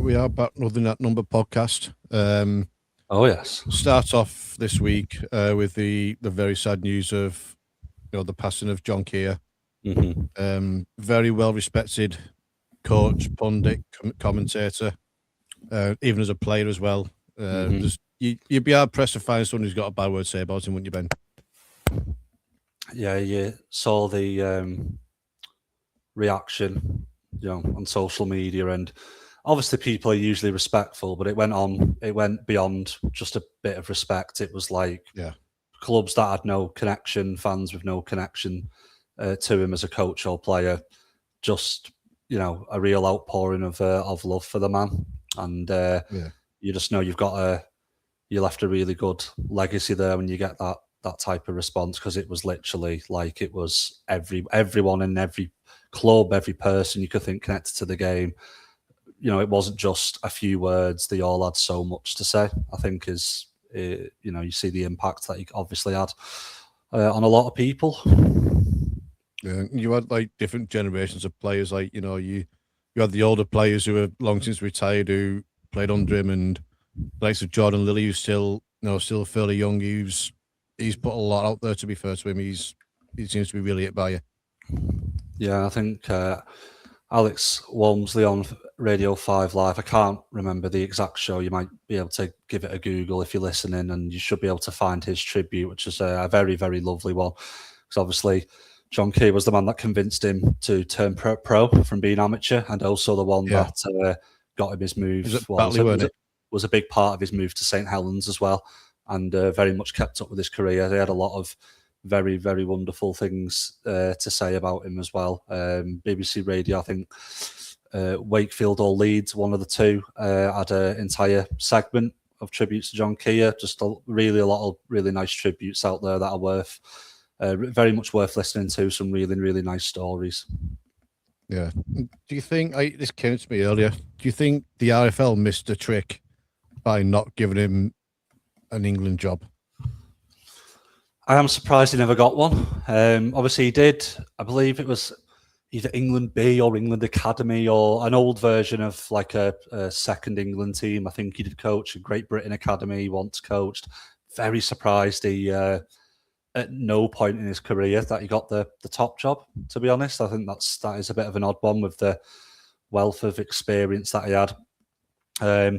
we are back with the Net Number podcast. Oh yes. Start off this week with the very sad news of the passing of John Kear. Very well respected coach, pundit, commentator, even as a player as well. You'd be hard pressed to find someone who's got a bad word to say about him, wouldn't you, Ben? Yeah, you saw the reaction, on social media, and obviously people are usually respectful, but it went beyond just a bit of respect. It was like clubs that had no connection, fans with no connection to him as a coach or player, just a real outpouring of love for the man, and you just know you left a really good legacy there when you get that type of response, because it was literally like it was everyone in every club, every person you could think connected to the game. It wasn't just a few words. They all had so much to say. I think you see the impact that he obviously had on a lot of people. Yeah, you had like different generations of players. Like you had the older players who have long since retired who played under him, and the likes of Jordan Lilly, who's still fairly young. He's put a lot out there. To be fair to him, he seems to be really hit by you. Yeah, I think Alex Walmsley on Radio 5 Live, I can't remember the exact show. You might be able to give it a Google if you're listening, and you should be able to find his tribute, which is a very, very lovely one. Because obviously John Kear was the man that convinced him to turn pro from being amateur, and also the one that got him his move. Was a big part of his move to St Helens as well, and very much kept up with his career. They had a lot of very, very wonderful things to say about him as well. BBC Radio, I think Wakefield or Leeds, one of the two, had an entire segment of tributes to John Kear. Just a lot of really nice tributes out there that are very much worth listening to. Some really, really nice stories. Yeah. Do you think, this came to me earlier, do you think the RFL missed a trick by not giving him an England job? I am surprised he never got one. Obviously he did, I believe it was either England B or England Academy, or an old version of like a second England team. I think he did coach a Great Britain Academy, he once coached. Very surprised he at no point in his career that he got the top job, to be honest. I think that is a bit of an odd one with the wealth of experience that he had. I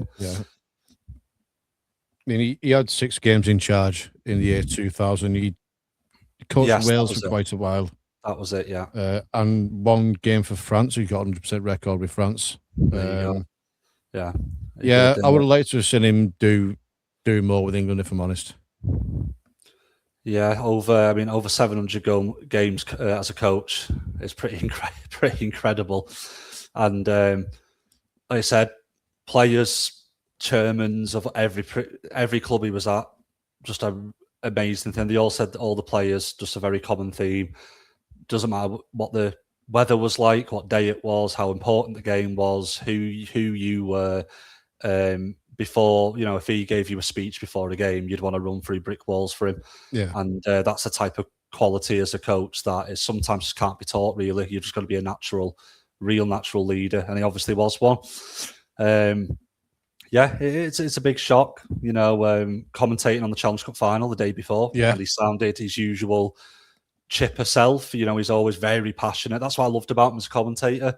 mean, he had 6 games in charge in the year 2000. He coached Wales for quite a while. That was it, yeah. And 1 game for France. He got 100% record with France. Yeah. I would have liked to have seen him do more with England, if I'm honest. Yeah, over 700 games as a coach is pretty incredible. And like I said, players, chairmans of every club he was at, just an amazing thing. They all said that all the players, just a very common theme. Doesn't matter what the weather was like, what day it was, how important the game was, who you were. Before, if he gave you a speech before a game, you'd want to run through brick walls for him. Yeah, and that's the type of quality as a coach that is sometimes just can't be taught. Really, you've just got to be a real natural leader, and he obviously was one. It's a big shock, commentating on the Challenge Cup final the day before. Yeah, and he sounded his usual chipper self. He's always very passionate. That's what I loved about him as a commentator.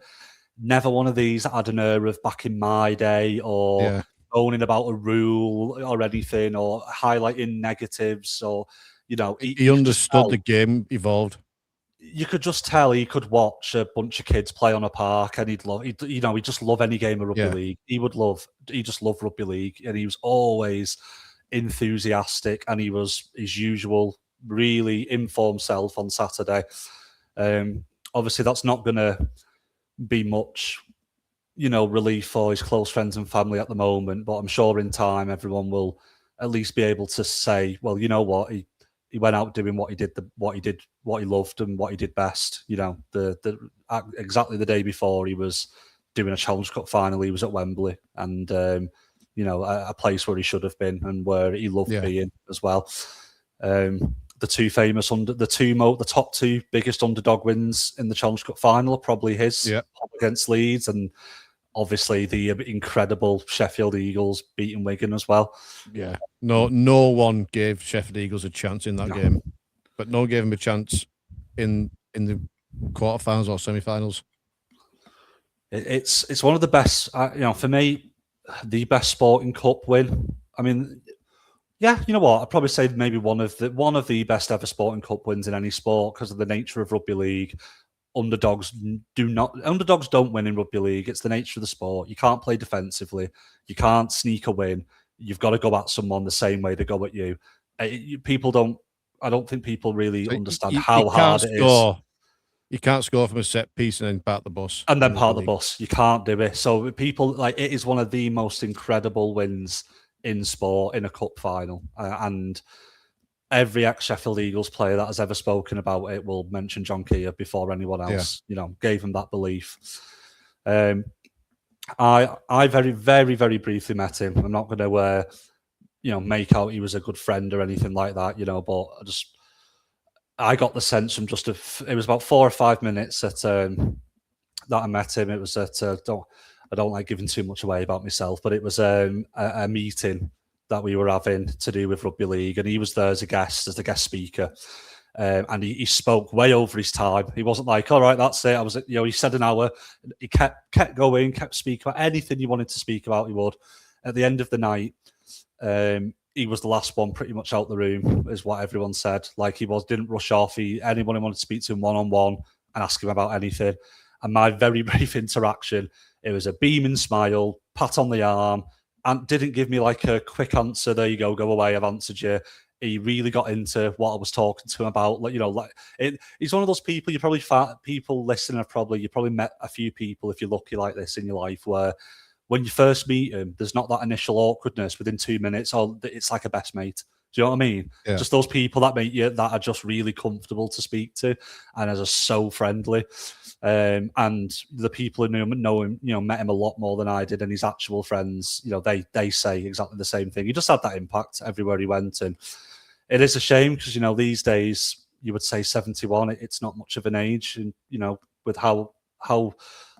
Never one of these that had an air of back in my day or owning about a rule or anything, or highlighting negatives, or he understood the game evolved. You could just tell he could watch a bunch of kids play on a park, and he'd just love any game of rugby league. He just loved rugby league, and he was always enthusiastic, and he was his usual really informed self on Saturday. Obviously that's not going to be much relief for his close friends and family at the moment, but I'm sure in time everyone will at least be able to say, well, you know what, he went out doing what he loved and what he did best. Exactly the day before he was doing a Challenge Cup final, he was at Wembley, and a place where he should have been and where he loved being as well. The top 2 biggest underdog wins in the Challenge Cup final are probably his against Leeds, and obviously the incredible Sheffield Eagles beating Wigan as well. Yeah, no one gave Sheffield Eagles a chance in that game, but no one gave them a chance in the quarterfinals or semi-finals. It's one of the best, for me, the best Sporting Cup win. I mean, yeah, you know what? I'd probably say maybe one of the best ever Sporting Cup wins in any sport because of the nature of rugby league. Underdogs don't win in rugby league. It's the nature of the sport. You can't play defensively. You can't sneak a win. You've got to go at someone the same way they go at you. I don't think people really understand how hard it is. You can't score from a set piece and then part the bus. And then part the bus. You can't do it. So people, like, it is one of the most incredible wins in sport in a cup final. And every ex-Sheffield Eagles player that has ever spoken about it will mention John Kear before anyone else, gave him that belief. I very, very, very briefly met him. I'm not going to, make out he was a good friend or anything like that, but I got the sense from it was about 4 or 5 minutes that I met him. It was at, I don't like giving too much away about myself, but it was a meeting that we were having to do with rugby league, and he was there as the guest speaker, and he spoke way over his time. He wasn't like, all right, that's it. He said an hour. He kept going, kept speaking about anything he wanted to speak about. He would. At the end of the night, he was the last one pretty much out the room, is what everyone said. Like, didn't rush off. Anyone who wanted to speak to him one-on-one and ask him about anything. And my very brief interaction, it was a beaming smile, pat on the arm, and didn't give me like a quick answer. There you go away, I've answered you. He really got into what I was talking to him about. He's one of those people, people listening you probably met a few people, if you're lucky like this in your life, where when you first meet him, there's not that initial awkwardness within 2 minutes, or it's like a best mate. Do you know what I mean? Yeah. Just those people that are just really comfortable to speak to and are just so friendly. And the people who know him, met him a lot more than I did, and his actual friends, they say exactly the same thing. He just had that impact everywhere he went, and it is a shame because these days you would say 71. It's not much of an age, and with how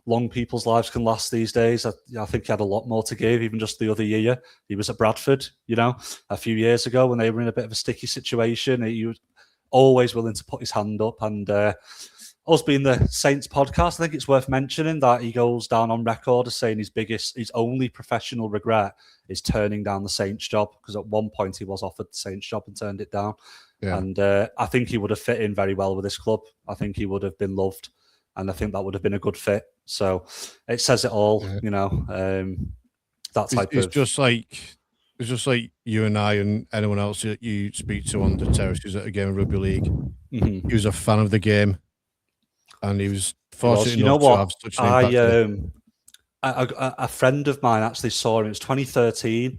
long people's lives can last these days, I think he had a lot more to give. Even just the other year, he was at Bradford, a few years ago when they were in a bit of a sticky situation. He was always willing to put his hand up, and us being the Saints podcast, I think it's worth mentioning that he goes down on record as saying his only professional regret is turning down the Saints job, because at one point he was offered the Saints job and turned it down. Yeah. And I think he would have fit in very well with this club. I think he would have been loved, and I think that would have been a good fit. So it says it all, that type it's just like you and I and anyone else that you speak to on the terraces at a game of rugby league. Mm-hmm. He was a fan of the game, and he was fortunate enough to have such an impact. A friend of mine actually saw him. It was 2013,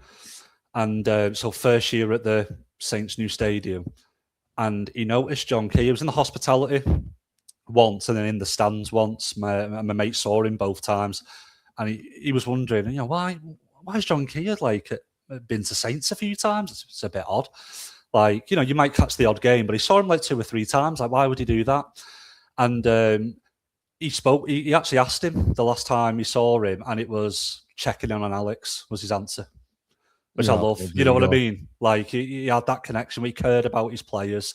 and so first year at the Saints' new stadium, and he noticed John Kear. He was in the hospitality once and then in the stands once. My mate saw him both times, and he was wondering, why is John Kear been to Saints a few times? It's a bit odd. You might catch the odd game, but he saw him 2 or 3 times. Why would he do that? And he actually asked him the last time he saw him, and it was checking in on Alex was his answer, which I love. You know what I mean? He had that connection. He cared about his players,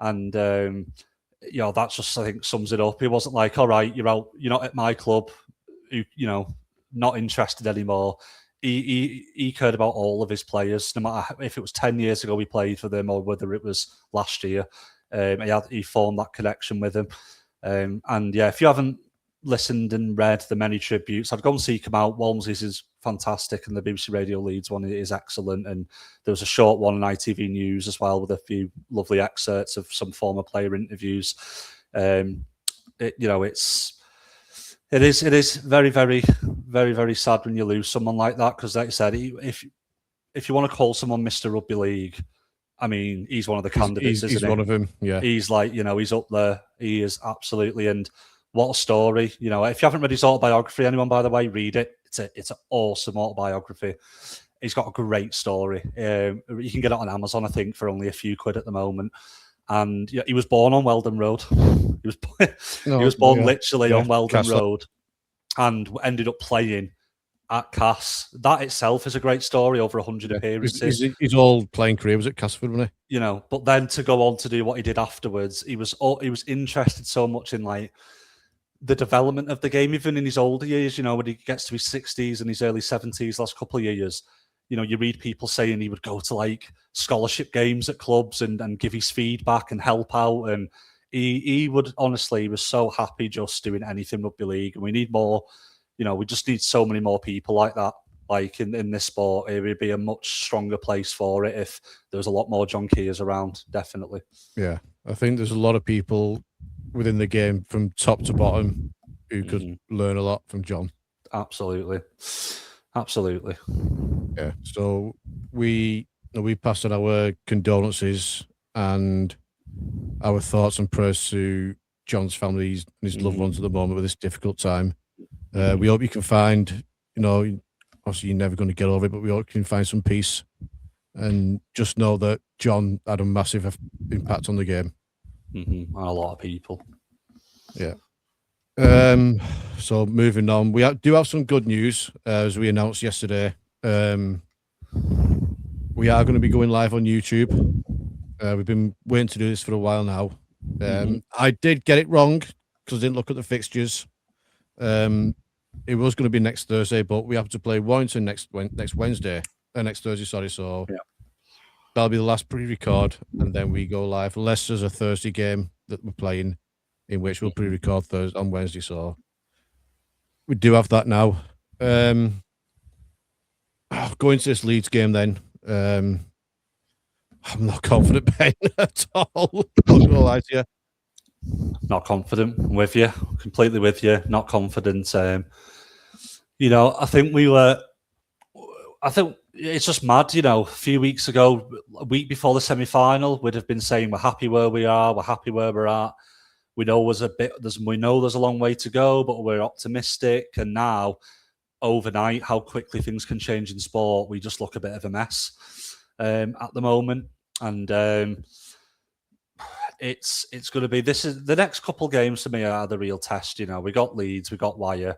and that just, I think, sums it up. He wasn't like, all right, you're out, you're not at my club, not interested anymore. He cared about all of his players, no matter if it was 10 years ago he played for them or whether it was last year. He formed that connection with him. And yeah, if you haven't listened and read the many tributes, I'd go and seek them out. Walmsley's is fantastic, and the BBC Radio Leeds one is excellent. And there was a short one on ITV News as well with a few lovely excerpts of some former player interviews. It is very, very, very, very sad when you lose someone like that, because, like I said, if you want to call someone Mr. Rugby League, I mean, he's one of the candidates. He's one of them. Yeah, he's he's up there. He is absolutely. And what a story! If you haven't read his autobiography, anyone, by the way, read it. It's an awesome autobiography. He's got a great story. You can get it on Amazon, I think, for only a few quid at the moment. And he was born on Weldon Road. He was born literally on Weldon Road. and ended up playing at Cass. That itself is a great story, over 100 appearances. His whole playing career was at Castleford, wasn't he? But then to go on to do what he did afterwards, he was interested so much in like the development of the game, even in his older years, when he gets to his 60s and his early 70s, last couple of years, you read people saying he would go to like scholarship games at clubs and give his feedback and help out. And he would, honestly, he was so happy just doing anything rugby league. And we need more, we just need so many more people like that. Like in this sport, it would be a much stronger place for it if there was a lot more John Kears around, definitely. Yeah, I think there's a lot of people within the game from top to bottom who could learn a lot from John. Absolutely. Yeah, so we pass on our condolences and our thoughts and prayers to John's family and his loved ones at the moment with this difficult time. We hope you can find, obviously you're never going to get over it, but we hope you can find some peace and just know that John had a massive impact on the game. A lot of people. Yeah. So moving on, we do have some good news, as we announced yesterday. We are going to be going live on YouTube. We've been waiting to do this for a while now. I did get it wrong because I didn't look at the fixtures. It was going to be next Thursday, but we have to play Warrington next Thursday, sorry. So that'll be the last pre-record, and then we go live. Unless there's a Thursday game that we're playing, in which we'll pre-record Thursday on Wednesday. So we do have that now. Going to this Leeds game then. I'm not confident, Ben, at all. I'm not gonna lie to you. Not confident. I'm with you. Completely with you. Not confident. I think it's just mad, a few weeks ago, a week before the semi-final, we'd have been saying we're happy where we are, we're happy where we're at. We know there's a long way to go, but we're optimistic. And now, overnight, how quickly things can change in sport, we just look a bit of a mess at the moment. And it's going to be, this is the next couple games for me are the real test. We got Leeds, we got Wire.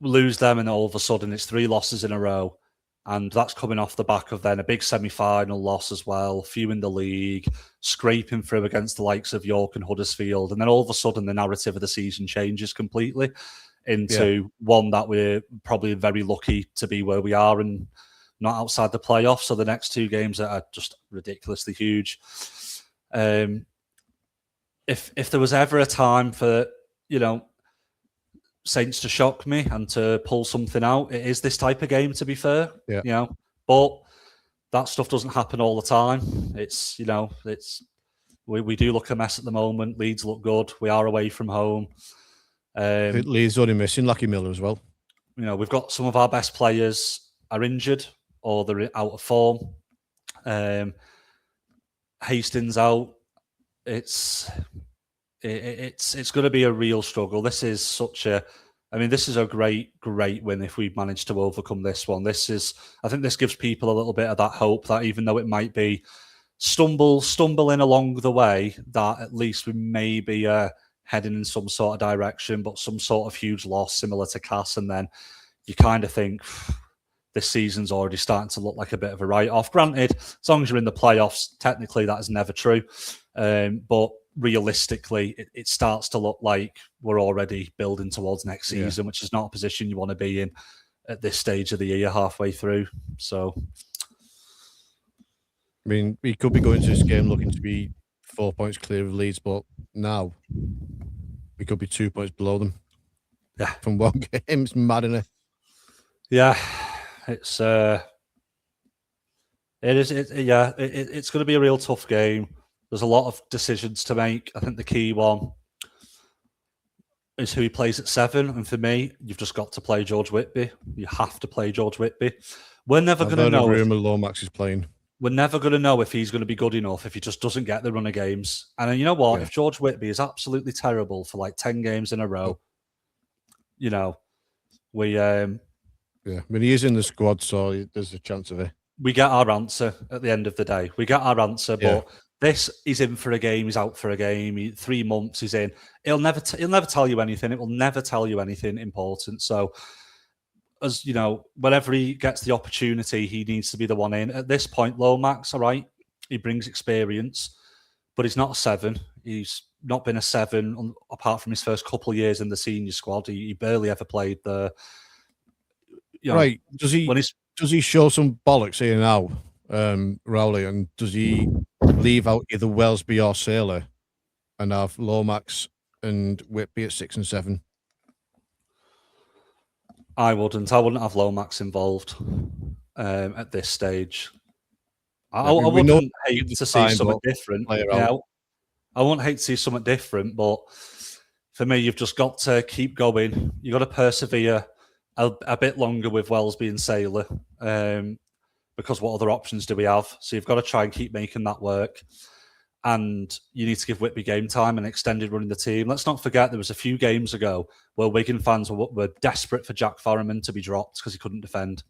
Lose them, and all of a sudden it's 3 losses in a row, and that's coming off the back of then a big semi-final loss as well, few in the league, scraping through against the likes of York and Huddersfield, and then all of a sudden the narrative of the season changes completely into one that we're probably very lucky to be where we are and not outside the playoffs. So the next 2 games are just ridiculously huge. If there was ever a time for Saints to shock me and to pull something out, it is this type of game, to be fair. But that stuff doesn't happen all the time. It's we do look a mess at the moment. Leeds look good. We are away from home. Leeds only missing Lucky Miller as well. We've got some of our best players are injured or they're out of form. Hastings out. It's going to be a real struggle. This is this is a great win if we manage to overcome this one. I think this gives people a little bit of that hope that even though it might be stumbling along the way, that at least we may be heading in some sort of direction, but some sort of huge loss similar to Cass. And then you kind of think this season's already starting to look like a bit of a write-off. Granted, as long as you're in the playoffs, technically that is never true. But realistically, it starts to look like we're already building towards next season, which is not a position you want to be in at this stage of the year, halfway through. So, I mean, we could be going to this game looking to be 4 points clear of Leeds, but now we could be 2 points below them. Yeah, from one game. It's mad, isn't it? Yeah, it's it's going to be a real tough game. There's a lot of decisions to make. I think the key one is who he plays at 7. And for me, you've just got to play George Whitby. You have to play George Whitby. We're never going to know. Lomax is playing. We're never going to know if he's going to be good enough if he just doesn't get the run of games. And you know what? If George Whitby is absolutely terrible for like 10 games in a row, we I mean, he is in the squad, so there's a chance of it. We get our answer at the end of the day. We get our answer, but This, he's in for a game, he's out for a game. 3 months, he's in. He'll never tell you anything. It will never tell you anything important. So, as you know, whenever he gets the opportunity, he needs to be the one in. At this point, Lomax, all right, he brings experience, but he's not a 7. He's not been a 7 apart from his first couple of years in the senior squad. He barely ever played there. Right? Does he show some bollocks here now, Rowley, and does he leave out either Wellesby or Saylor and have Lomax and Whitby at 6 and 7? I wouldn't have Lomax involved at this stage. I wouldn't hate to see something different. Yeah, I wouldn't hate to see something different, but for me, you've just got to keep going. You've got to persevere a bit longer with Wellesby and Saylor, because what other options do we have? So you've got to try and keep making that work. And you need to give Whitby game time and extended running the team. Let's not forget there was a few games ago where Wigan fans were desperate for Jack Farriman to be dropped because he couldn't defend.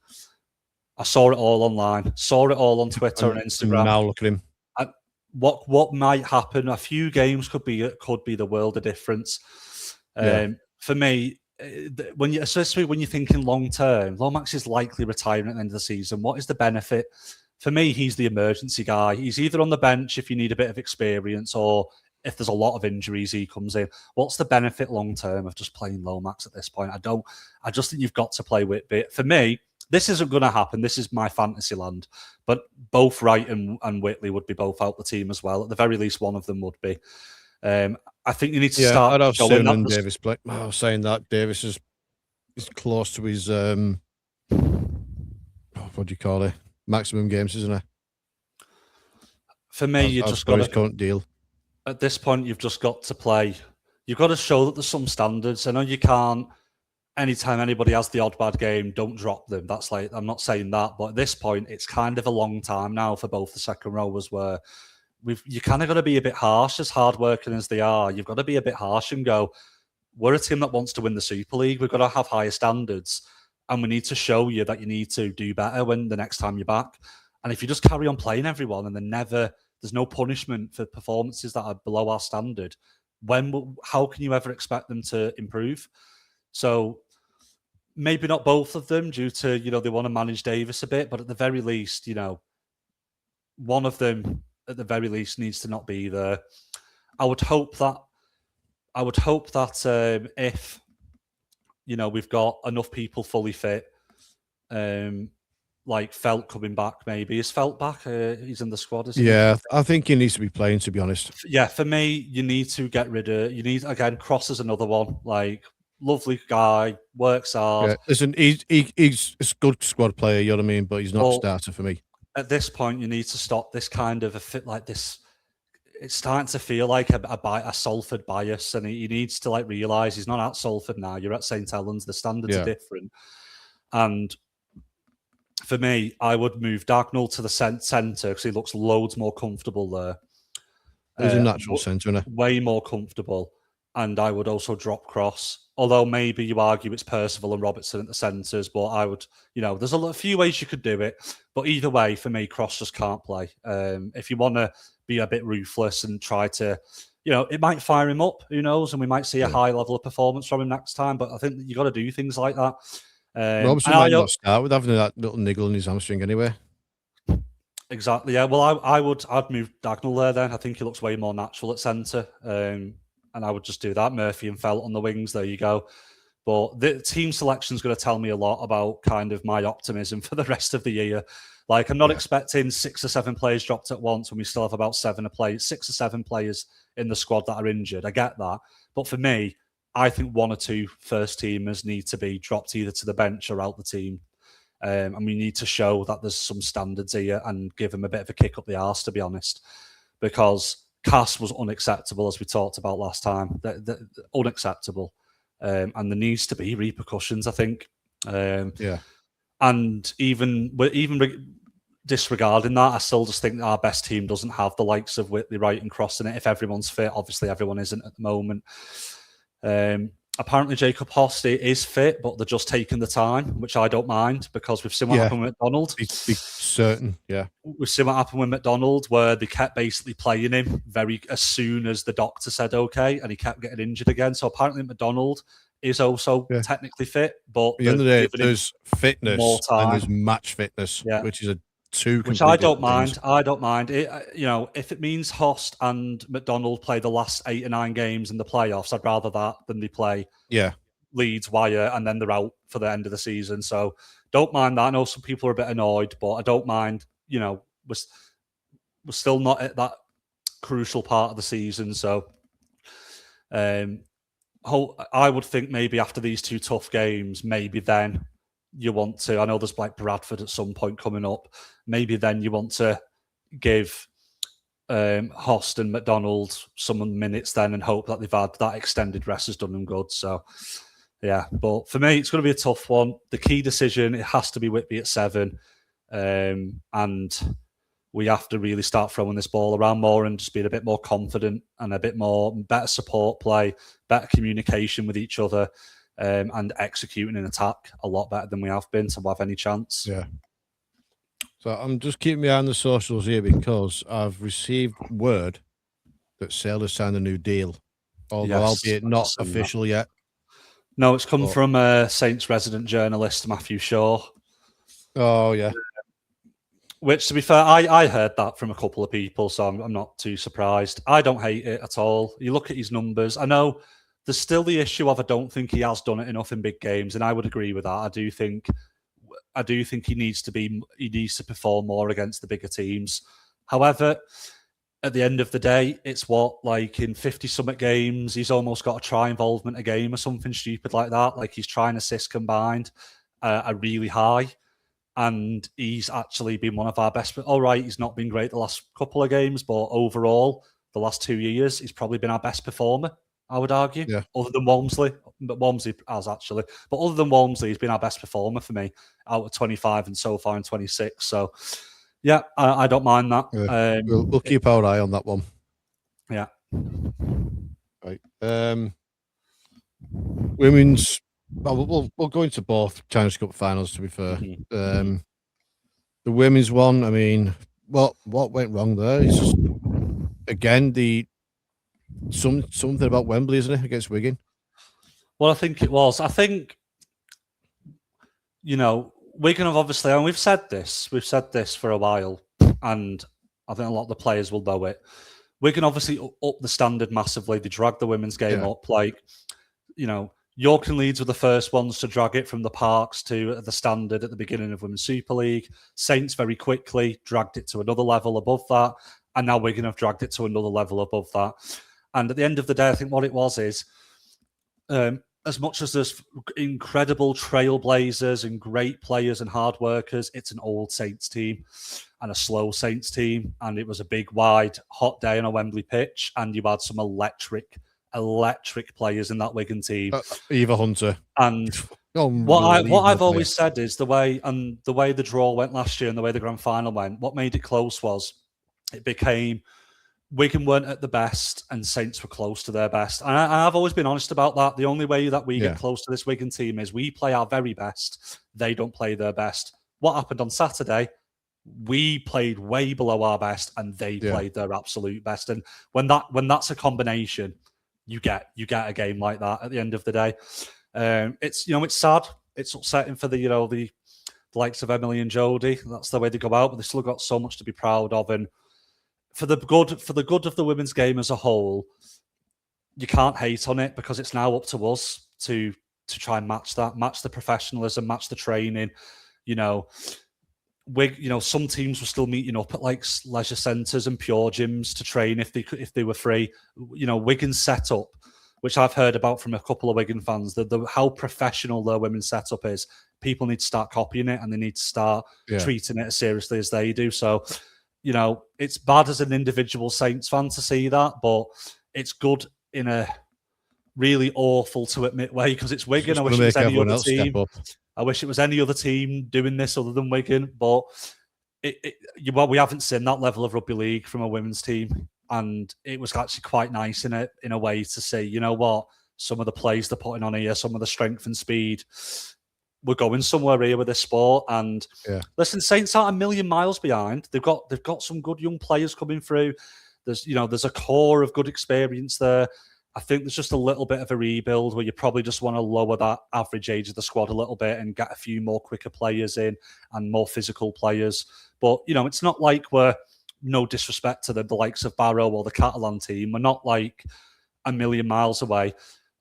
I saw it all online, saw it all on Twitter and Instagram. And now look at him. What might happen? A few games could be the world of difference. For me, especially when you're thinking long term, Lomax is likely retiring at the end of the season. What is the benefit? For me, he's the emergency guy. He's either on the bench if you need a bit of experience, or if there's a lot of injuries, he comes in. What's the benefit long term of just playing Lomax at this point? I just think you've got to play Whitby. For me, this isn't going to happen. This is my fantasy land. But both Wright and Whitley would be both out the team as well. At the very least, one of them would be. I think you need to start. I'd have Soon and Davis play. I was saying that Davis is close to his what do you call it? Maximum games, isn't it? For me, you just got his current deal. At this point, you've just got to play. You've got to show that there's some standards. I know you can't. Anytime anybody has the odd bad game, don't drop them. That's like, I'm not saying that, but at this point, it's kind of a long time now for both the second rowers where you kind of got to be a bit harsh, as hardworking as they are. You've got to be a bit harsh and go, we're a team that wants to win the Super League. We've got to have higher standards. And we need to show you that you need to do better when the next time you're back. And if you just carry on playing everyone and then there's no punishment for performances that are below our standard, how can you ever expect them to improve? So maybe not both of them due to, they want to manage Davis a bit, but at the very least, one of them at the very least needs to not be there. I would hope that if, we've got enough people fully fit, like Felt coming back, maybe. Is Felt back? He's in the squad, isn't he? Yeah, I think he needs to be playing, to be honest. Yeah, for me, you need to get rid of... You need, again, Cross is another one. Like, lovely guy, works hard. Yeah, listen, he's a good squad player, you know what I mean? But he's not a starter for me. At this point, you need to stop this kind of a fit like this. It's starting to feel like a Salford bias, and he needs to realise he's not at Salford now. You're at St Helens. The standards are different. And for me, I would move Dagnall to the centre because he looks loads more comfortable there. He's a natural centre, isn't he? Way more comfortable. And I would also drop Cross. Although maybe you argue it's Percival and Robertson at the centres, but I would, there's a few ways you could do it. But either way, for me, Cross just can't play. If you want to be a bit ruthless and try to, it might fire him up, who knows, and we might see a high level of performance from him next time. But I think that you got to do things like that. Robertson might not start with having that little niggle in his hamstring anyway. Exactly, yeah. Well, I'd move Dagnall there then. I think he looks way more natural at centre. And I would just do that. Murphy and Felt on the wings. There you go. But the team selection is going to tell me a lot about kind of my optimism for the rest of the year. Like, I'm not expecting 6 or 7 players dropped at once when we still have about 6 or 7 players in the squad that are injured. I get that. But for me, I think 1 or 2 first teamers need to be dropped either to the bench or out the team. And we need to show that there's some standards here and give them a bit of a kick up the arse, to be honest. Because Cass was unacceptable, as we talked about last time. Unacceptable. And there needs to be repercussions, I think. And even disregarding that, I still just think our best team doesn't have the likes of Whitley, Wright and Cross in it. If everyone's fit, obviously everyone isn't at the moment. apparently Jacob Hosty is fit, but they're just taking the time, which I don't mind, because we've seen what happened with McDonald. Be certain, yeah. We've seen what happened with McDonald, where they kept basically playing him as soon as the doctor said okay, and he kept getting injured again. So apparently McDonald is also technically fit, but at the end of the day, there's fitness and there's match fitness, which is a two. Which I don't mind. I don't mind it. If it means Host and McDonald play the last 8 or 9 games in the playoffs, I'd rather that than they play Leeds, Wire, and then they're out for the end of the season. So don't mind that. I know some people are a bit annoyed, but I don't mind. We're still not at that crucial part of the season. So I would think maybe after these 2 tough games, maybe then you want to. I know there's like Bradford at some point coming up. Maybe then you want to give Host and McDonald some minutes then and hope that they've had that extended rest has done them good. So, yeah. But for me, it's going to be a tough one. The key decision, it has to be Whitby at 7. And we have to really start throwing this ball around more and just being a bit more confident and a bit more better support play, better communication with each other, and executing an attack a lot better than we have been to have any chance. Yeah. So I'm just keeping my eye on the socials here because I've received word that Sale has signed a new deal, although albeit not official yet. No, it's come from Saints resident journalist Matthew Shaw. Oh, yeah. Which, to be fair, I heard that from a couple of people, so I'm not too surprised. I don't hate it at all. You look at his numbers. I know there's still the issue of I don't think he has done it enough in big games, and I would agree with that. I do think he needs to perform more against the bigger teams. However, at the end of the day, it's like in 50-something games, he's almost got a try involvement a game or something stupid like that. Like his try and assist combined are really high. And he's actually been one of our best. All right, he's not been great the last couple of games, but overall, the last 2 years, he's probably been our best performer, I would argue. Yeah. Other than Walmsley. But Walmsley has actually. But other than Walmsley, he's been our best performer for me out of 25 and so far in 26. So, yeah, I don't mind that. Yeah. We'll keep our eye on that one. Yeah. Right. Women's... Well, we'll go into both Challenge Cup finals, to be fair. The women's one, I mean, what went wrong there? It's just, again, something about Wembley, isn't it, against Wigan? Well, I think it was. I think, Wigan have obviously, and we've said this for a while, and I think a lot of the players will know it. Wigan obviously up the standard massively. They dragged the women's game up. York and Leeds were the first ones to drag it from the parks to the standard at the beginning of Women's Super League. Saints very quickly dragged it to another level above that. And now Wigan have dragged it to another level above that. And at the end of the day, I think what it was is, as much as there's incredible trailblazers and great players and hard workers, it's an old Saints team and a slow Saints team. And it was a big, wide, hot day on a Wembley pitch. And you had some electric players in that Wigan team. Eva Hunter. And what I've always said is the way the draw went last year and the way the grand final went, what made it close was it became Wigan weren't at the best and Saints were close to their best. And I've always been honest about that. The only way that we get close to this Wigan team is we play our very best. They don't play their best. What happened on Saturday? We played way below our best and they played their absolute best. And when that's a combination, you get a game like that at the end of the day. It's sad. It's upsetting for the likes of Emily and Jodie. That's the way they go out, but they still got so much to be proud of. And for the good of the women's game as a whole, you can't hate on it because it's now up to us to try and match the professionalism, match the training. Some teams were still meeting up at like leisure centres and pure gyms to train if they were free. Wigan's setup, which I've heard about from a couple of Wigan fans, how professional their women's setup is. People need to start copying it and they need to start treating it as seriously as they do. So, it's bad as an individual Saints fan to see that, but it's good in a really awful to admit way because it's Wigan. I wish it was any other team. I wish it was any other team doing this other than Wigan, but we haven't seen that level of rugby league from a women's team, and it was actually quite nice in a way to see, some of the plays they're putting on here, some of the strength and speed. We're going somewhere here with this sport. And listen, Saints aren't a million miles behind. They've got some good young players coming through. There's a core of good experience there. I think there's just a little bit of a rebuild where you probably just want to lower that average age of the squad a little bit and get a few more quicker players in and more physical players. But, it's not like we're, no disrespect to the likes of Barrow or the Catalan team, we're not like a million miles away.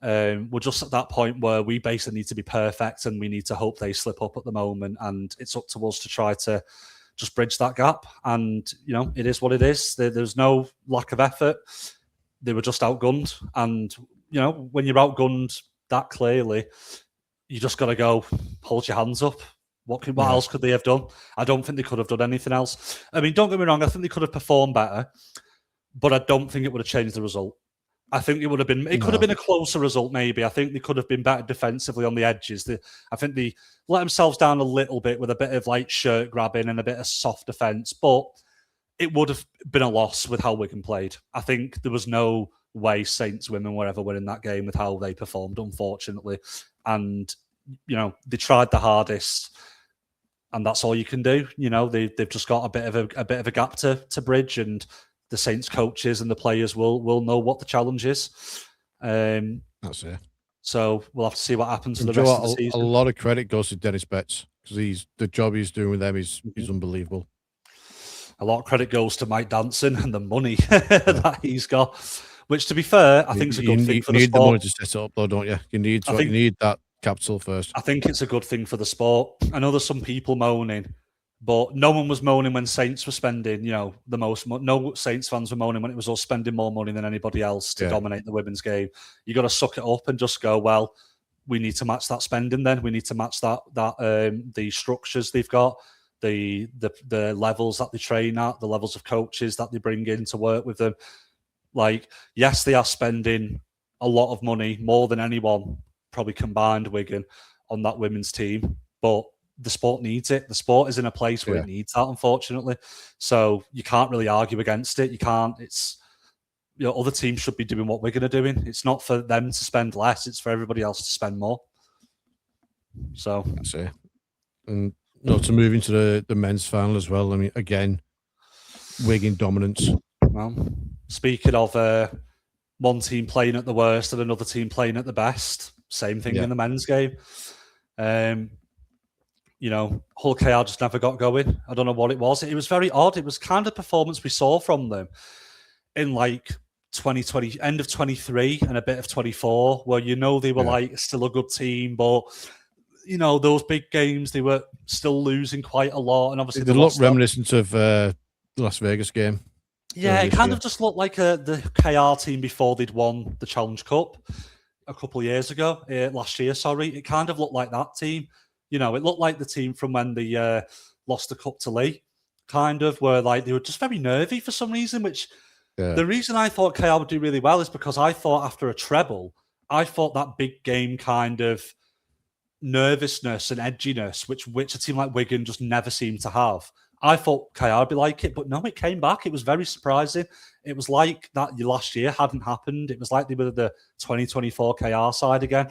We're just at that point where we basically need to be perfect and we need to hope they slip up at the moment. And it's up to us to try to just bridge that gap. And, it is what it is. There's no lack of effort. They were just outgunned. And, when you're outgunned that clearly, you just got to go, hold your hands up. What else could they have done? I don't think they could have done anything else. I mean, don't get me wrong. I think they could have performed better, but I don't think it would have changed the result. I think it would have been. It could have been a closer result, maybe. I think they could have been better defensively on the edges. I think they let themselves down a little bit with a bit of like shirt grabbing and a bit of soft defence, but it would have been a loss with how Wigan played. I think there was no way Saints women were ever winning that game with how they performed, unfortunately. And they tried the hardest, and that's all you can do. They've just got a bit of a gap to bridge, and the Saints coaches and the players will know what the challenge is. That's it. So we'll have to see what happens for the rest of the season. A lot of credit goes to Dennis Betts because the job he's doing with them is unbelievable. A lot of credit goes to Mike Danson and the money that he's got, which, to be fair, I think is a good thing for the sport. You need the money to set it up, though, don't you? You need that capital first. I think it's a good thing for the sport. I know there's some people moaning, but no one was moaning when Saints were spending, the most. No Saints fans were moaning when it was us spending more money than anybody else to dominate the women's game. You got to suck it up and just go, well, we need to match that spending. Then we need to match that the structures they've got, the levels that they train at, the levels of coaches that they bring in to work with them. Like, yes, they are spending a lot of money, more than anyone probably combined, Wigan, on that women's team, but the sport needs it. The sport is in a place where it needs that, unfortunately. So you can't really argue against it. You can't. It's other teams should be doing what Wigan are doing. It's not for them to spend less. It's for everybody else to spend more. So that's it. And to move into the men's final as well. I mean, again, Wigan dominance. Well, speaking of one team playing at the worst and another team playing at the best, same thing in the men's game. Hull KR just never got going. I don't know what it was. It was very odd. It was kind of performance we saw from them in like 2020, end of 23 and a bit of 24, where they were like still a good team, but those big games they were still losing quite a lot. And obviously they looked reminiscent of the Las Vegas game. Yeah, it kind of just looked like the KR team before they'd won the Challenge Cup a couple of years ago, last year, sorry. It kind of looked like that team. It looked like the team from when they lost the cup to Lee, kind of, where like they were just very nervy for some reason, which the reason I thought KR would do really well is because I thought after a treble, I thought that big game kind of nervousness and edginess, which a team like Wigan just never seemed to have. I thought KR would be like it, but no, it came back. It was very surprising. It was like that last year hadn't happened. It was like they were the 2024 KR side again.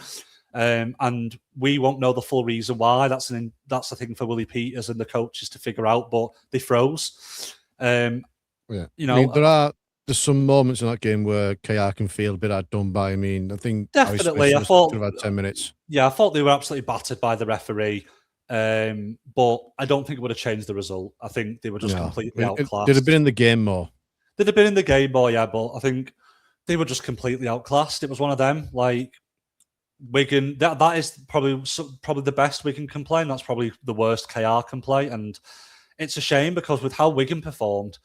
And we won't know the full reason why. That's the thing for Willie Peters and the coaches to figure out, but they froze. I mean, there's some moments in that game where KR can feel a bit outdone by. I mean, I think definitely. I thought about 10 minutes. Yeah, I thought they were absolutely battered by the referee. But I don't think it would have changed the result. I think they were just completely outclassed. They'd have been in the game more. They'd have been in the game more, yeah, but I think they were just completely outclassed. It was one of them. Like Wigan, that is probably the best Wigan can play, and that's probably the worst KR can play. And it's a shame because with how Wigan performed,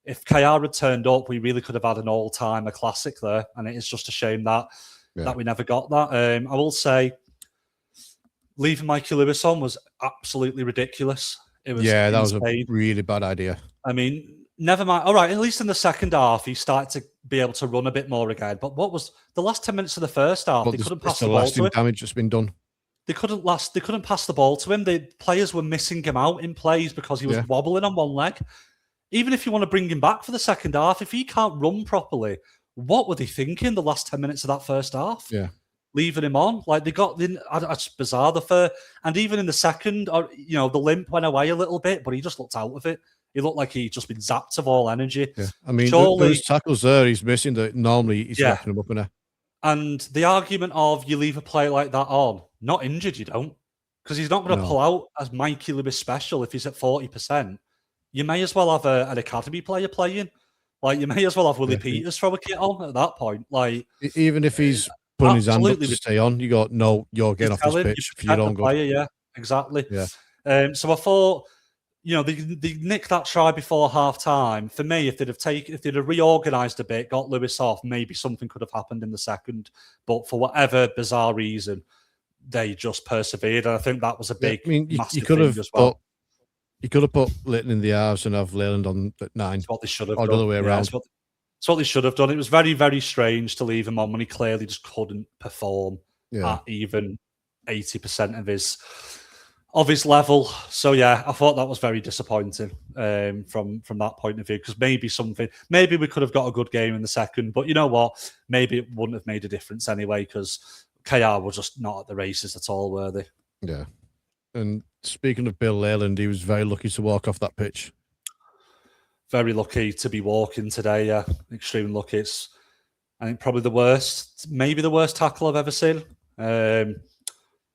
if KR had turned up, we really could have had an all-timer classic there. And it is just a shame that we never got that. I will say, leaving Mikey Lewis on was absolutely ridiculous. It was that was a really bad idea. I mean, never mind. All right, at least in the second half, he started to be able to run a bit more again. But what was the last 10 minutes of the first half? They couldn't pass the ball to him. Damage that's been done. They couldn't pass the ball to him. The players were missing him out in plays because he was wobbling on one leg. Even if you want to bring him back for the second half, if he can't run properly, what were they thinking the last 10 minutes of that first half? Yeah. leaving him on. Like they got the that's bizarre. And even in the second, the limp went away a little bit, but he just looked out of it. He looked like he'd just been zapped of all energy. Yeah, I mean, surely, there's tackles there he's missing that normally he's racking them up in. And the argument of you leave a player like that on, not injured, you don't, because he's not going to pull out as Mikey Lewis special if he's at 40%. You may as well have an academy player playing. Like, you may as well have Willie Peters throw a kit on at that point. Like, even if he's putting his hand up to stay on, you go, no, you're getting off this pitch for your own good. Yeah, exactly. Yeah. So I thought, they nicked that try before half time. For me, if they'd have reorganised a bit, got Lewis off, maybe something could have happened in the second. But for whatever bizarre reason, they just persevered. And I think that was a big, massive thing as well. You could have put Litton in the halves and have Leyland on at 9. That's what they should have done. Or the other way around. That's what they should have done. It was very, very strange to leave him on when he clearly just couldn't perform at even 80% of his level. So yeah, I thought that was very disappointing from that point of view, because maybe we could have got a good game in the second, but you know what? Maybe it wouldn't have made a difference anyway, because KR were just not at the races at all, were they? Yeah. And speaking of Bill Leyland, he was very lucky to walk off that pitch. Very lucky to be walking today, yeah. Extremely lucky. It's, I think, probably maybe the worst tackle I've ever seen. I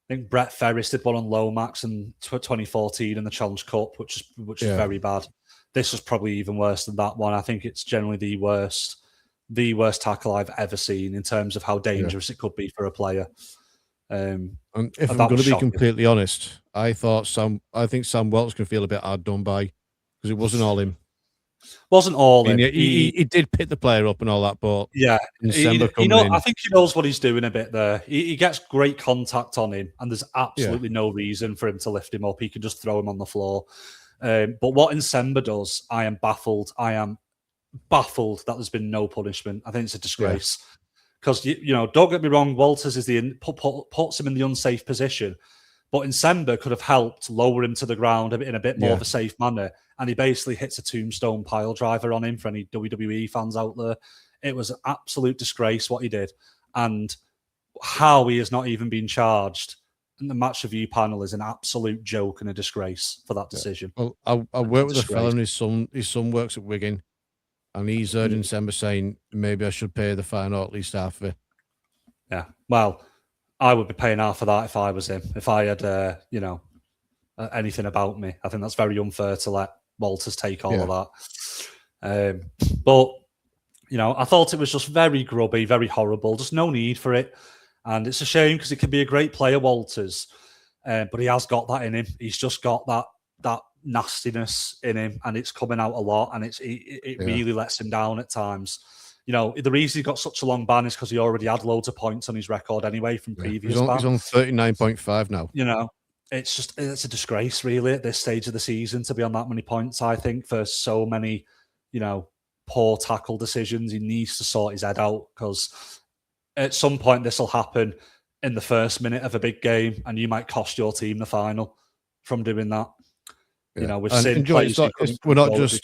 think Brett Ferris did one on Lomax in 2014 in the Challenge Cup, which is very bad. This was probably even worse than that one. I think it's generally the worst tackle I've ever seen in terms of how dangerous it could be for a player. And if I'm going to be completely honest, I think Sam Welt's going to feel a bit hard done by, because it wasn't all him. Wasn't all him. He did pick the player up and all that, but yeah, I think he knows what he's doing a bit there. He gets great contact on him, and there's absolutely no reason for him to lift him up. He can just throw him on the floor. But what Nsemba does, I am baffled. That there's been no punishment. I think it's a disgrace. Because, don't get me wrong, Walters puts him in the unsafe position, but Nsemba could have helped lower him to the ground in a bit more of a safe manner, and he basically hits a tombstone pile driver on him for any WWE fans out there. It was an absolute disgrace what he did, and how he has not even been charged in the match review panel is an absolute joke and a disgrace for that decision. Well, I work with a fella, and his son works at Wigan. And he's heard Nsemba saying, maybe I should pay the fine or at least half of it. Yeah. Well, I would be paying half of that if I was him. If I had, anything about me. I think that's very unfair to let Walters take all of that. But, I thought it was just very grubby, very horrible. Just no need for it. And it's a shame, because he can be a great player, Walters. But he has got that in him. He's just got that nastiness in him, and it's coming out a lot, and it really lets him down at times. The reason he got such a long ban is because he already had loads of points on his record anyway from previous bans. He's on 39.5 now. It's a disgrace really at this stage of the season to be on that many points. I think for so many, poor tackle decisions, he needs to sort his head out, because at some point this will happen in the first minute of a big game, and you might cost your team the final from doing that. We've seen players we're not just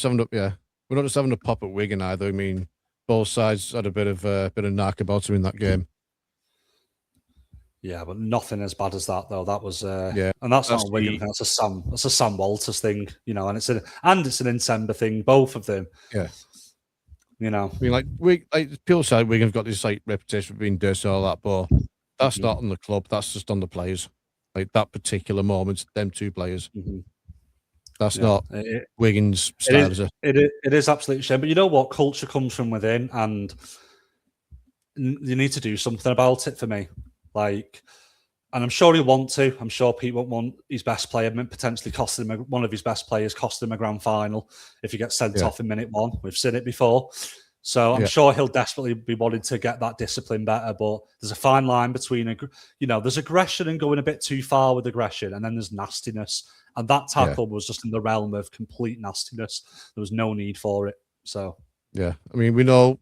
having a pop at Wigan either. I mean, both sides had a bit of knack about him in that game. Yeah, but nothing as bad as that though. That was and that's not a Wigan thing. That's a Sam Walters thing, and it's an Nsemba thing. Both of them. Yeah. I mean, people say Wigan's got this reputation for being dirty and all that, but that's not on the club. That's just on the players. Like that particular moment, them two players. That's not Wigan's style, is it? It is absolutely shame. But you know what? Culture comes from within, and you need to do something about it for me. And I'm sure he'll want to. I'm sure Pete won't want his best player potentially costing him one of his best players, costing him a grand final if he gets sent off in minute 1. We've seen it before. So I'm sure he'll desperately be wanting to get that discipline better. But there's a fine line between, there's aggression and going a bit too far with aggression, and then there's nastiness. And that tackle was just in the realm of complete nastiness. There was no need for it. So I mean, we know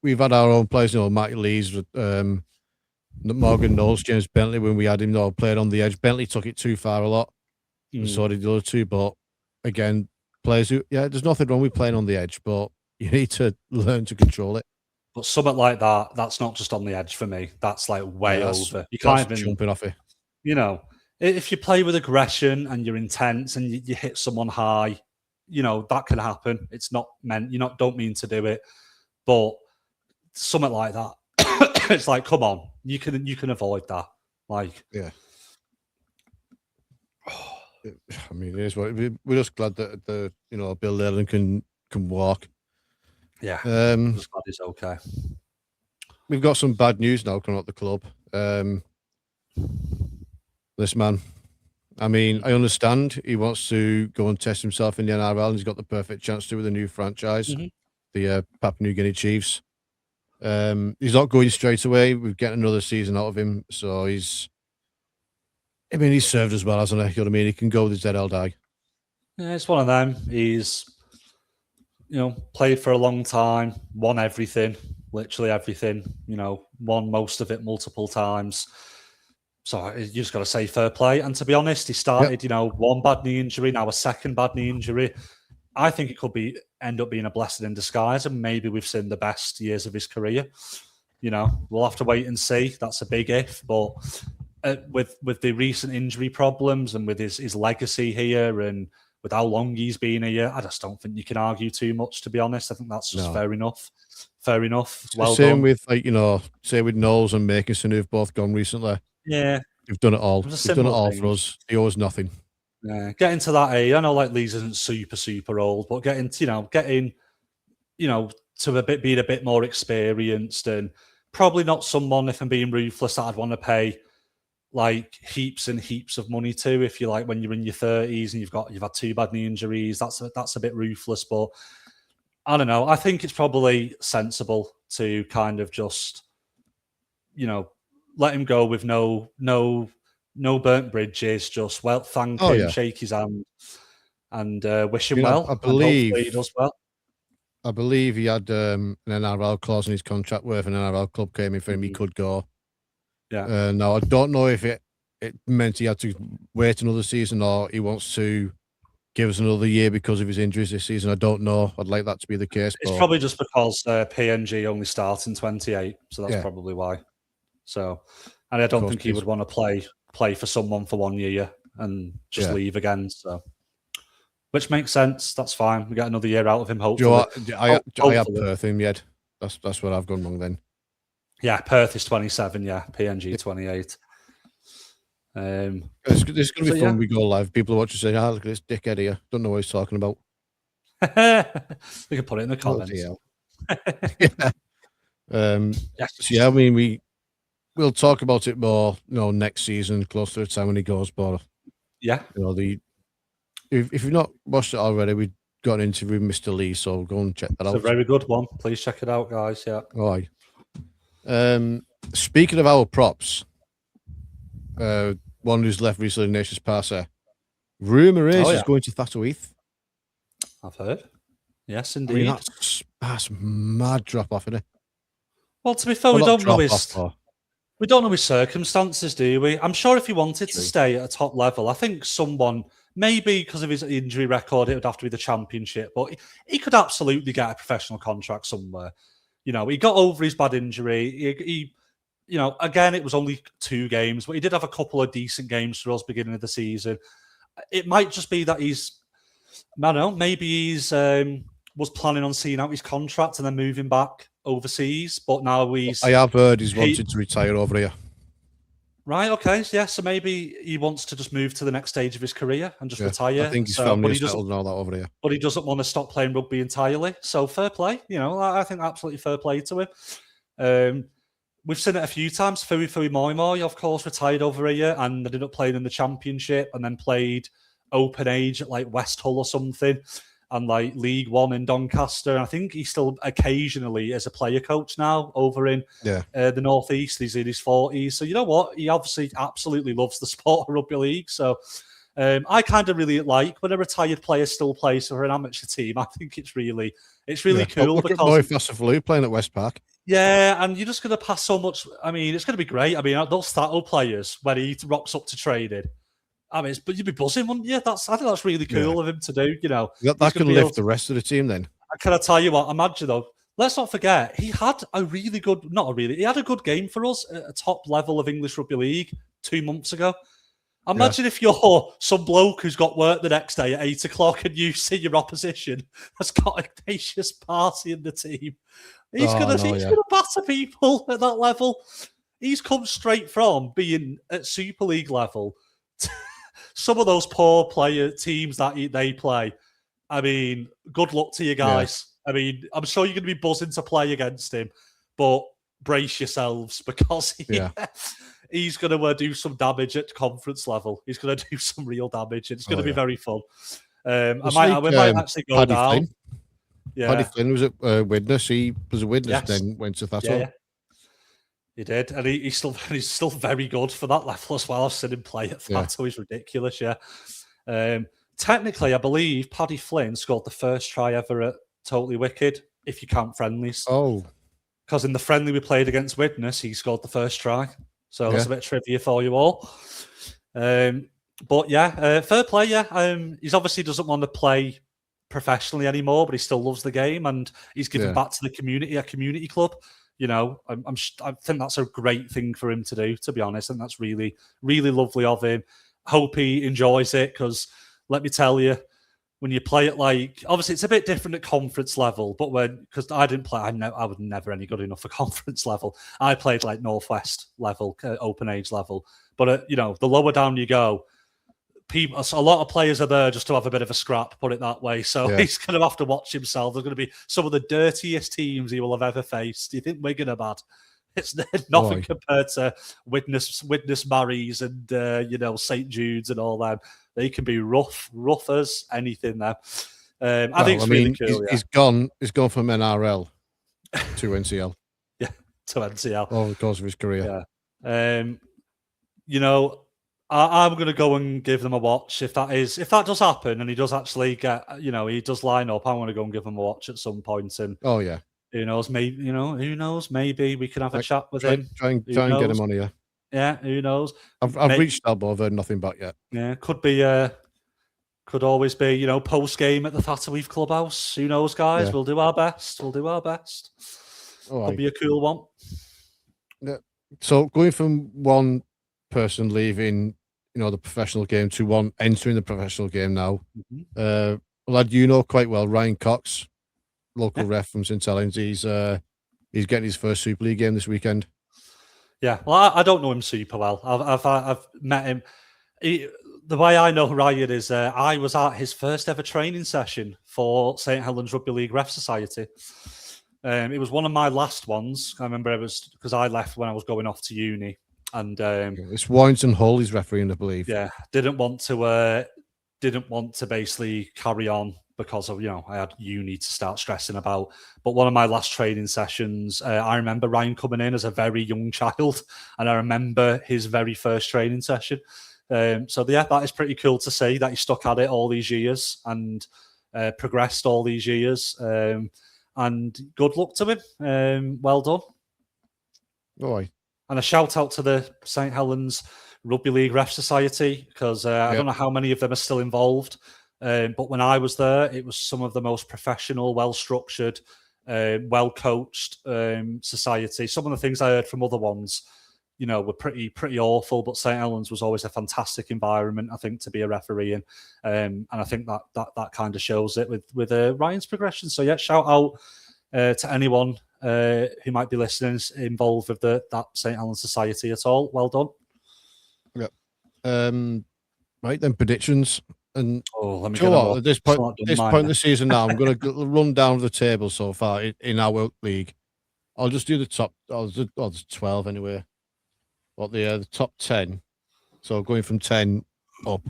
we've had our own players, Matty Lees, Morgan Knowles, James Bentley, when we had him played on the edge. Bentley took it too far a lot, and so did the other two. But again, players who, there's nothing wrong with playing on the edge, but you need to learn to control it. But something like that, that's not just on the edge for me. That's like way over. You can't even jumping off it. You know, if you play with aggression and you're intense and you hit someone high, that can happen. It's not meant. Don't mean to do it, but something like that. It's like, come on, you can avoid that. Like, yeah. I mean, it is what we're just glad that Bill Leyland can walk. Yeah, I'm just glad he's okay. We've got some bad news now coming out the club. This man, I mean, I understand he wants to go and test himself in the NRL, and he's got the perfect chance to with a new franchise, the Papua New Guinea Chiefs. He's not going straight away. We're getting another season out of him, so he's served as well, hasn't he? You know what I mean? He can go with his ZLD. Yeah, it's one of them. He's, played for a long time, won everything, literally everything, won most of it multiple times. So you just got to say fair play. And to be honest, he started, one bad knee injury, now a second bad knee injury. I think it could end up being a blessing in disguise, and maybe we've seen the best years of his career. We'll have to wait and see. That's a big if, but with the recent injury problems and with his legacy here and with how long he's been here, I just don't think you can argue too much, to be honest. I think that's just fair enough. Fair enough. Well same done. with say with Knowles and Makinson, who've both gone recently. Yeah. You've done it all. You've done it all for us. He owes nothing. Yeah. Getting to that age, I know like Leeds isn't super old, but getting to being a bit more experienced, and probably not someone, if I'm being ruthless, that I'd want to pay like heaps and heaps of money to. If you like, when you're in your 30s and you've had 2 bad knee injuries, that's a bit ruthless. But I don't know. I think it's probably sensible to kind of just, let him go with no burnt bridges. Just thank him, shake his hand, and wish him well. I believe he does well. I believe he had an NRL clause in his contract where if an NRL club came in for him, he could go. Yeah. Now I don't know if it meant he had to wait another season or he wants to give us another year because of his injuries this season. I don't know. I'd like that to be the case. It's probably just because PNG only starts in 28, so that's probably why. So, and I don't think he would want to play for someone for 1 year and just leave again. So, which makes sense. That's fine. We get another year out of him. Hopefully, I have Perth in yet. That's where I've gone wrong then. Yeah, Perth is 27. Yeah, PNG 28. It's going to be fun when we go live. People are watching saying, look at this dickhead here. Don't know what he's talking about. We can put it in the comments. So I mean, we'll talk about it more, next season, closer to the time when he goes. But yeah, if you've not watched it already, we've got an interview with Mr. Lees, so go and check that out. It's a very good one. Please check it out, guys. Yeah. All right. Speaking of our props, one who's left recently, Nations Passer, rumour is he's going to Thato Heath. I've heard. Yes, indeed. I mean, that's mad drop off, isn't it? Well, to be fair, we don't know his circumstances, do we? I'm sure if he wanted to stay at a top level, I think someone, maybe because of his injury record, it would have to be the Championship, but he could absolutely get a professional contract somewhere. He got over his bad injury. He again, it was only 2 games, but he did have a couple of decent games for us beginning of the season. It might just be that I don't know, maybe he's was planning on seeing out his contract and then moving back overseas, but now I have heard he's wanted to retire over here. Right, okay, yeah, so maybe he wants to just move to the next stage of his career and just retire. I think his family is settled and all that over here. But he doesn't want to stop playing rugby entirely, so fair play. I think absolutely fair play to him. We've seen it a few times. Fui Moi, of course, retired over here and ended up playing in the Championship and then played open age at like West Hull or something and like League One in Doncaster. And I think he still occasionally is a player coach now over in the North East. He's in his 40s. So you know what? He obviously absolutely loves the sport of rugby league. So I kind of really like when a retired player still plays for an amateur team. I think it's really cool. Look at Moy Fassafaloo playing at West Park. Yeah, and you're just going to pass so much. I mean, it's going to be great. I mean, those Thato players, when he rocks up to training, I mean, but you'd be buzzing, wouldn't you? I think that's really cool of him to do. That can lift the rest of the team then. Can I tell you what? Imagine though, let's not forget, he had a good game for us at a top level of English Rugby League 2 months ago. Imagine if you're some bloke who's got work the next day at 8 o'clock and you see your opposition has got Ignatius Party in the team. He's gonna batter people at that level. He's come straight from being at Super League level. Some of those poor player teams that they play. I mean, good luck to you guys. Yeah. I mean, I'm sure you're going to be buzzing to play against him, but brace yourselves because he's going to do some damage at conference level. He's going to do some real damage. It's going to be very fun. We might actually go Paddy down. Flynn. Yeah. Paddy Flynn was at Widnes. He was a Widnes, then went to Thato. Yeah. He did, and he's still very good for that level as well. I've seen him play at Thato. He's ridiculous, Technically, I believe Paddy Flynn scored the first try ever at Totally Wicked, if you count friendlies. Oh. Because in the friendly we played against Widnes, he scored the first try. So that's a bit of trivia for you all. But fair play, he's obviously doesn't want to play professionally anymore, but he still loves the game, and he's giving back to the community, a community club. You know, I think that's a great thing for him to do, to be honest, and that's really, really lovely of him. Hope he enjoys it, because let me tell you, when you play it obviously it's a bit different at conference level, but because I didn't play, I was never any good enough for conference level. I played Northwest level, open age level. But, the lower down you go, a lot of players are there just to have a bit of a scrap, put it that way. So he's going to have to watch himself. There's going to be some of the dirtiest teams he will have ever faced. Do you think Wigan are bad? It's nothing compared to Widnes Marys and St Jude's and all that. They can be rough as anything there. I think it's really cool. He's gone from NRL to NCL. To NCL. Oh, because of his career. I'm going to go and give them a watch if that does happen and he does actually get, he does line up. I want to go and give them a watch at some point. And who knows? Maybe we can have a chat with him. Try and get him on here. Yeah, who knows? I've reached out, but I've heard nothing back yet. Yeah, could always be, post game at the Thato Clubhouse. Who knows, guys? Yeah. We'll do our best. Could be a cool one. Yeah. So going from one person leaving, the professional game to one entering the professional game now. Mm-hmm. Lad, quite well, Ryan Cox, local ref from St Helens. He's getting his first Super League game this weekend. Yeah, well, I don't know him super well. I've met him. The way I know Ryan is I was at his first ever training session for St Helens Rugby League Ref Society. It was one of my last ones. I remember it was because I left when I was going off to uni. And it's Warrington Hull he's refereeing, I believe. Yeah, didn't want to basically carry on because of I had uni to start stressing about. But one of my last training sessions, I remember Ryan coming in as a very young child, and I remember his very first training session. That is pretty cool to see that he stuck at it all these years and progressed all these years. And good luck to him. Well done. Boy. And a shout out to the St Helens Rugby League Ref Society, because I don't know how many of them are still involved. But when I was there, it was some of the most professional, well-structured, well-coached society. Some of the things I heard from other ones, were pretty awful. But St Helens was always a fantastic environment, I think, to be a referee in. And I think that kind of shows it with Ryan's progression. So, shout out to anyone who might be listening involved with that St Helens Society at all. Well done. Yeah. Right then, predictions. And let me at this point of the season now, I'm going to run down the table so far in our league. I'll just do the top. There's 12 anyway. What the top 10. So going from 10 up,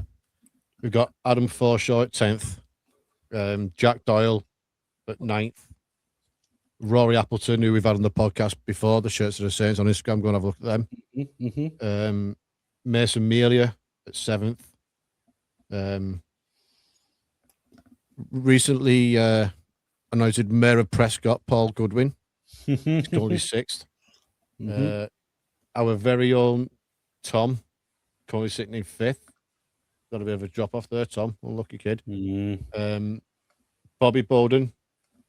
we've got Adam Forshaw at 10th, Jack Doyle at 9th. Rory Appleton, who we've had on the podcast before, the Shirts of the Saints on Instagram, go and have a look at them. Mm-hmm. Mason Melia at 7th. Recently anointed Mayor of Prescott, Paul Goodwin. He's currently 6th. Mm-hmm. Our very own Tom, currently sitting in 5th. Got a bit of a drop off there, Tom. Unlucky kid. Mm-hmm. Bobby Bowden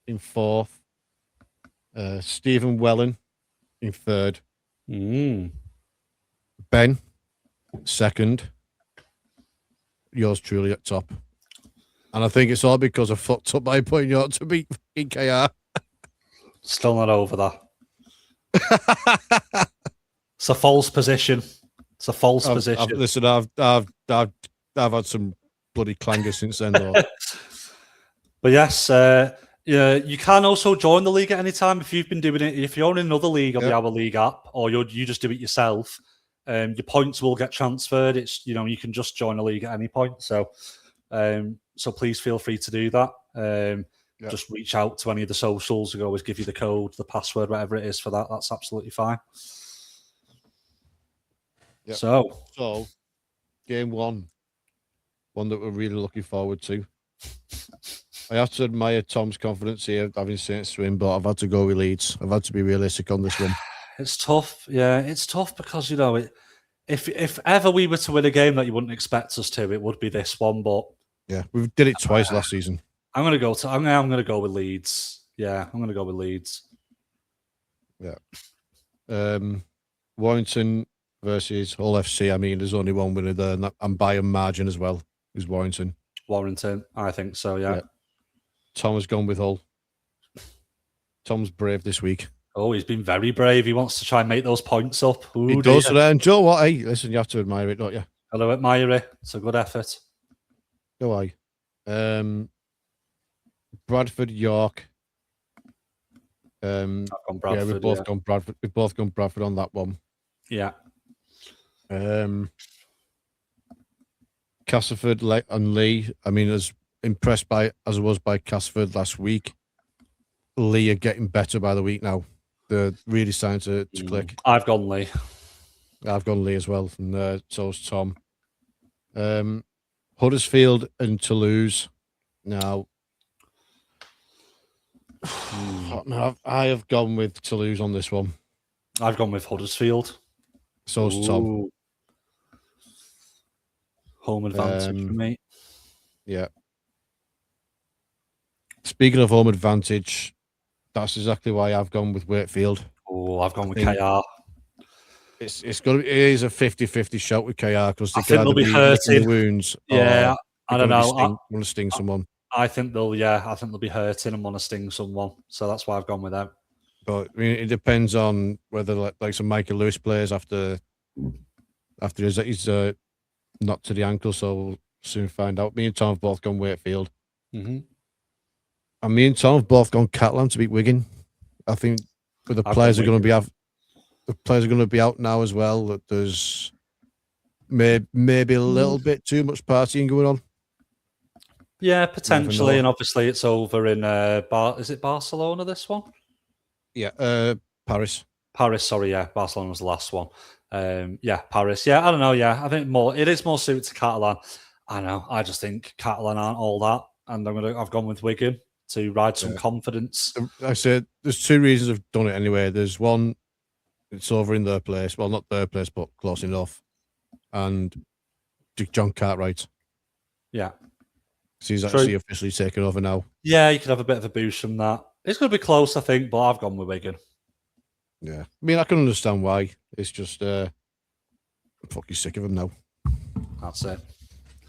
in 4th. Stephen Welling in third. Mm. Ben, second. Yours truly at top. And I think it's all because I fucked up by putting you on to beat KR. Still not over that. It's a false position. It's a false position. Listen, I've had some bloody clangers since then, though. But yes, yeah, you can also join the league at any time if you've been doing it. If you're in another league on the Our League app, or you just do it yourself, your points will get transferred. It's you can just join a league at any point. So, so please feel free to do that. Just reach out to any of the socials. We'll always give you the code, the password, whatever it is for that. That's absolutely fine. Yep. So game one that we're really looking forward to. I have to admire Tom's confidence here, having Saints to win, but I've had to go with Leeds. I've had to be realistic on this one. It's tough. Yeah, it's tough because if ever we were to win a game that you wouldn't expect us to, it would be this one. But yeah, we did it twice last season. I'm gonna go with Leeds. Yeah, I'm gonna go with Leeds. Yeah. Warrington versus Hull FC. I mean, there's only one winner there, and by a margin as well. Is Warrington. Warrington, I think so. Yeah. Tom has gone with Hull. Tom's brave this week. Oh, he's been very brave. He wants to try and make those points up. Ooh, he does. And Joe, what? Hey, listen, you have to admire it, don't you? Hello, admire it. It's a good effort. Go I. Bradford, York. I've gone Bradford. Yeah, we've both gone Bradford. We've both gone Bradford on that one. Yeah. Castleford and Lee. I mean, as impressed as I was by Castleford last week, Lee are getting better by the week now. They're really starting to click. I've gone Lee. I've gone Lee as well, and so's Tom. Huddersfield and Toulouse. Now, I have gone with Toulouse on this one. I've gone with Huddersfield. So's Tom. Home advantage for me. Yeah. Speaking of home advantage, that's exactly why I've gone with Wakefield. Oh, I've gone with KR. It is a 50-50 shot with KR because I think they'll be hurting. The wounds. Yeah, I don't know. Want to sting someone. I think they'll be hurting and want to sting someone. So that's why I've gone with them. But I mean, it depends on whether like some Michael Lewis players after he's knocked to the ankle. So we'll soon find out. Me and Tom have both gone Wakefield. Mm-hmm. And me and Tom have both gone Catalan to beat Wigan. I think the players are going to be out now as well. That there's maybe a little bit too much partying going on. Yeah, potentially, and obviously it's over in is it Barcelona? This one? Yeah, Paris. Paris, sorry, yeah, Barcelona was the last one. Yeah, Paris. Yeah, I don't know. Yeah, I think it is more suited to Catalan. I know. I just think Catalan aren't all that, and I've gone with Wigan to ride some confidence. I said there's two reasons I've done it anyway. There's one, it's over in their place. Well, not their place, but close enough. And John Cartwright. Yeah. So he's actually officially taken over now. Yeah, you could have a bit of a boost from that. It's going to be close, I think, but I've gone with Wigan. Yeah. I mean, I can understand why. It's just, I'm fucking sick of him now. That's it.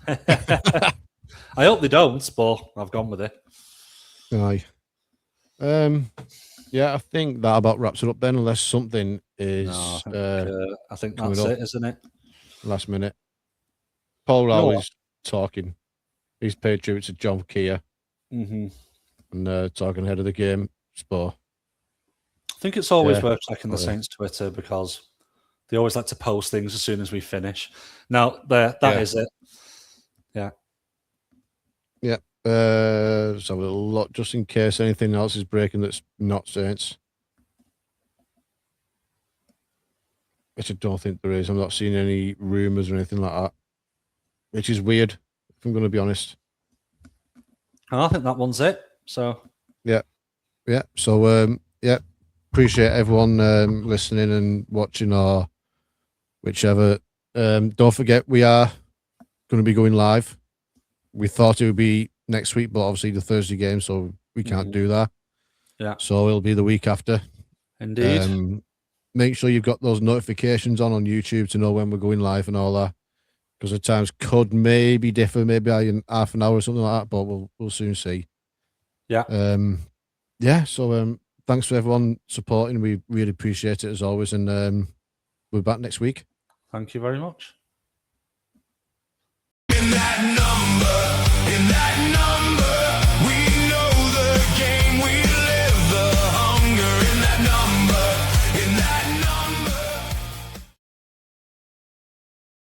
I hope they don't, but I've gone with it. Aye. Yeah, I think that about wraps it up then, unless something is. No, I think that's it, isn't it? Last minute. Paul Rowley's talking. He's paid tribute to John Kear. Mm-hmm. And talking ahead of the game. I think it's always worth checking the Saints Twitter because they always like to post things as soon as we finish. Now, that is it. Yeah. Yeah. So a little lot just in case anything else is breaking that's not Saints. Which I don't think there is. I'm not seeing any rumours or anything like that. Which is weird, if I'm going to be honest. I think that one's it. So yeah. So appreciate everyone listening and watching or whichever. Don't forget we are going to be going live. We thought it would be next week, but obviously the Thursday game, so we can't do that. Yeah. So it'll be the week after. Indeed. Make sure you've got those notifications on YouTube to know when we're going live and all that. Because the times could maybe differ, maybe in half an hour or something like that, but we'll soon see. Yeah. Yeah. So thanks for everyone supporting. We really appreciate it as always, and we're back next week. Thank you very much.